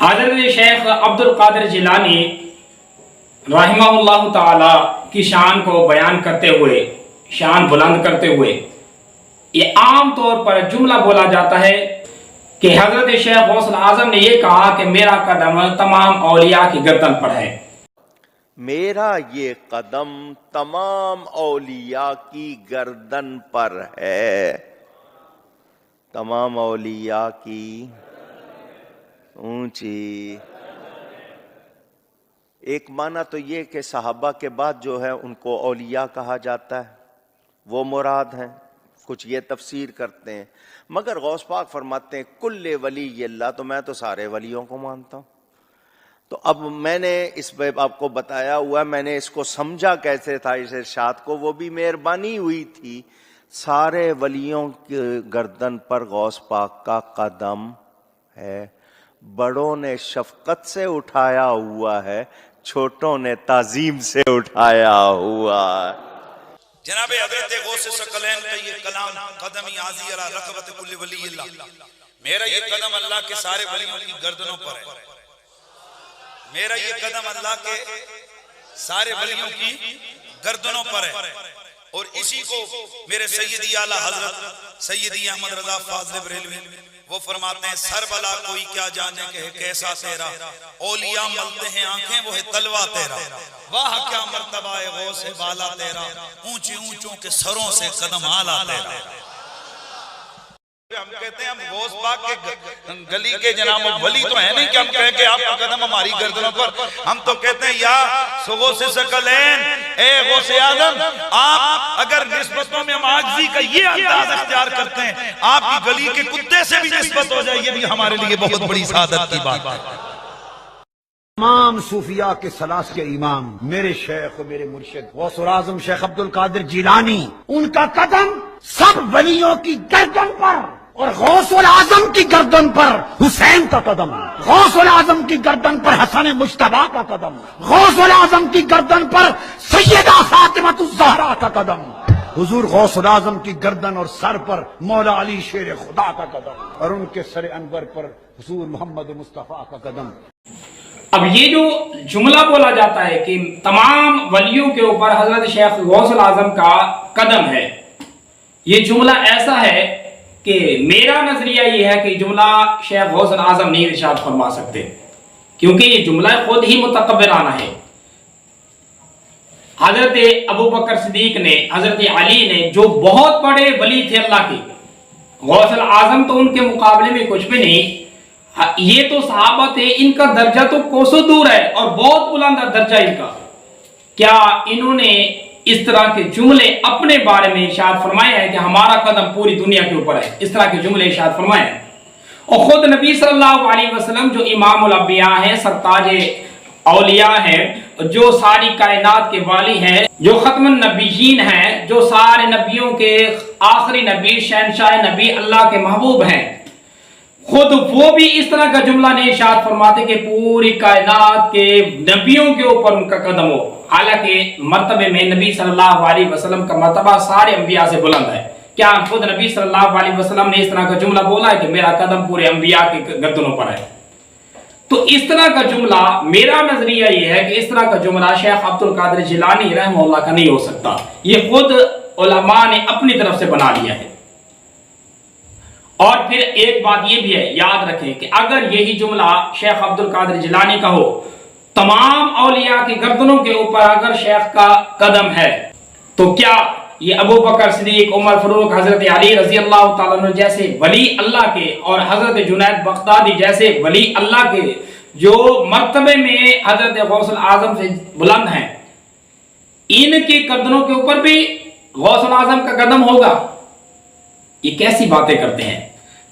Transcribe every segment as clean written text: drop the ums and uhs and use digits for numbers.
حضرت شیخ عبد القادر جیلانی رحمہ اللہ تعالی کی شان کو بیان کرتے ہوئے، شان بلند کرتے ہوئے، یہ عام طور پر جملہ بولا جاتا ہے کہ حضرت شیخ غوث اعظم نے یہ کہا کہ میرا قدم تمام اولیاء کی گردن پر ہے۔ میرا یہ قدم تمام اولیاء کی گردن پر ہے، تمام اولیاء کی اونچی۔ ایک معنی تو یہ کہ صحابہ کے بعد جو ہے ان کو اولیاء کہا جاتا ہے، وہ مراد ہیں، کچھ یہ تفسیر کرتے ہیں، مگر غوث پاک فرماتے ہیں کل ولی اللہ، تو میں تو سارے ولیوں کو مانتا ہوں۔ تو اب میں نے اس پہ آپ کو بتایا ہوا، میں نے اس کو سمجھا کیسے تھا اس ارشاد کو، وہ بھی مہربانی ہوئی تھی۔ سارے ولیوں کی گردن پر غوث پاک کا قدم ہے، بڑوں نے شفقت سے اٹھایا ہوا ہے، چھوٹوں نے تعظیم سے اٹھایا ہوا ہے۔ جناب حضرت غوث ثقلین کا یہ کلام قدمی عازی علی رقبت کل ولی اللہ، میرا یہ قدم اللہ کے سارے ولیوں کی گردنوں پر ہے، میرا یہ قدم اللہ کے سارے ولیوں کی گردنوں پر ہے۔ اور اسی کو میرے سیدی اعلیٰ حضرت سیدی احمد رضا فاضل بریلوی وہ فرماتے ہیں سر بلا کوئی کیا جانے کہ ہے کیسا تیرا، اولیاء ملتے ہیں آنکھیں وہ ہے تلوہ تیرا، واہ کیا مرتبہ ہے غوث بالا تیرا، اونچی اونچوں کے سروں سے قدم آلا تیرا۔ ہم کہتے ہیں ہم غوث پاک کے گلی کے جناب ولی تو ہیں نہیں کہ ہم کہیں کہ آپ کا قدم ہماری گردنوں پر، ہم تو کہتے ہیں یا غوث ثقلین، اے غوث اعظم، آپ اگر نسبتوں میں ہم عاجزی کا یہ انداز اختیار کرتے ہیں، آپ کی گلی کے کتے سے بھی نسبت ہو جائے، یہ بھی ہمارے لیے بہت بڑی سعادت کی بات ہے۔ تمام صوفیاء کے سلاس کے امام میرے شیخ و میرے مرشد غوث اعظم شیخ عبد القادر جیلانی، ان کا قدم سب ولیوں کی گردن پر، اور غوث اعظم کی گردن پر حسین کا قدم، غوث اعظم کی گردن پر حسن مجتبیٰ کا قدم، غوث اعظم کی گردن پر سیدہ فاطمہ الزہرا کا قدم، حضور غوث اعظم کی گردن اور سر پر مولا علی شیر خدا کا قدم، اور ان کے سر انور پر حضور محمد مصطفیٰ کا قدم۔ اب یہ جو جملہ بولا جاتا ہے کہ تمام ولیوں کے اوپر حضرت شیخ غوث اعظم کا قدم ہے، یہ جملہ ایسا ہے کہ میرا نظریہ یہ ہے کہ جملہ شیخ غوث اعظم نہیں ارشاد فرما سکتے، کیونکہ یہ جملہ خود ہی متکبرانہ ہے۔ حضرت ابو بکر صدیق نے، حضرت علی نے، جو بہت بڑے ولی تھے اللہ کے، غوث اعظم تو ان کے مقابلے میں کچھ بھی نہیں، یہ تو صحابہ تھے، ان کا درجہ تو کوسوں دور ہے اور بہت بلند درجہ ان کا، کیا انہوں نے اس طرح کے جملے اپنے بارے میں ارشاد فرمایا ہے کہ ہمارا قدم پوری دنیا کے اوپر ہے؟ اس طرح کے جملے ارشاد فرمائے ہیں؟ اور خود نبی صلی اللہ علیہ وسلم جو امام الانبیاء ہیں، سرتاج اولیاء ہیں، جو ساری کائنات کے والی ہیں، جو ختم النبیین ہیں، جو سارے نبیوں کے آخری نبی، شہنشاہ نبی، اللہ کے محبوب ہیں، خود وہ بھی اس طرح کا جملہ نہیں ارشاد فرماتے کہ پوری کائنات کے نبیوں کے اوپر ان کا قدم ہو، حالانکہ مرتبے میں نبی صلی اللہ علیہ وسلم کا مرتبہ سارے انبیاء سے بلند ہے۔ کیا خود نبی صلی اللہ علیہ وسلم نے اس طرح کا جملہ بولا ہے کہ میرا قدم پورے انبیاء کے گردنوں پر ہے؟ تو اس طرح کا جملہ، میرا نظریہ یہ ہے کہ اس طرح کا جملہ شیخ عبد القادر جیلانی رحمہ اللہ کا نہیں ہو سکتا، یہ خود علماء نے اپنی طرف سے بنا لیا ہے۔ اور پھر ایک بات یہ بھی ہے، یاد رکھیں کہ اگر یہی جملہ شیخ عبد القادر جیلانی کا ہو، تمام اولیاء کی گردنوں کے اوپر اگر شیخ کا قدم ہے، تو کیا یہ ابو بکر صدیق، عمر فاروق، حضرت علی رضی اللہ تعالیٰ عنہ جیسے ولی اللہ کے، اور حضرت جنید بغدادی جیسے ولی اللہ کے، جو مرتبے میں حضرت غوث اعظم سے بلند ہیں، ان کی گردنوں کے اوپر بھی غوث اعظم کا قدم ہوگا؟ یہ کیسی باتیں کرتے ہیں؟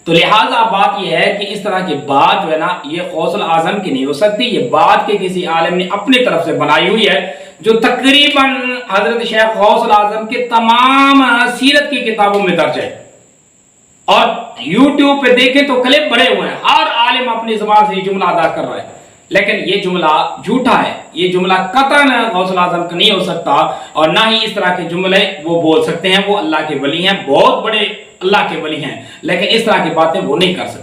تو لہٰذا بات یہ ہے کہ اس طرح کی بات جو ہے نا، یہ غوث اعظم کی نہیں ہو سکتی، یہ بات کے کسی عالم نے اپنی طرف سے بنائی ہوئی ہے، جو تقریباً حضرت شیخ غوث اعظم کے تمام سیرت کی کتابوں میں درج ہے، اور یوٹیوب پہ دیکھیں تو کلپ بڑے ہوئے ہیں، ہر عالم اپنی زبان سے یہ جملہ ادا کر رہا ہے، لیکن یہ جملہ جھوٹا ہے، یہ جملہ قطعاً غوث اعظم کا نہیں ہو سکتا، اور نہ ہی اس طرح کے جملے وہ بول سکتے ہیں۔ وہ اللہ کے ولی ہیں، بہت بڑے اللہ کے ولی ہیں، لیکن اس طرح کی باتیں وہ نہیں کر سکتے۔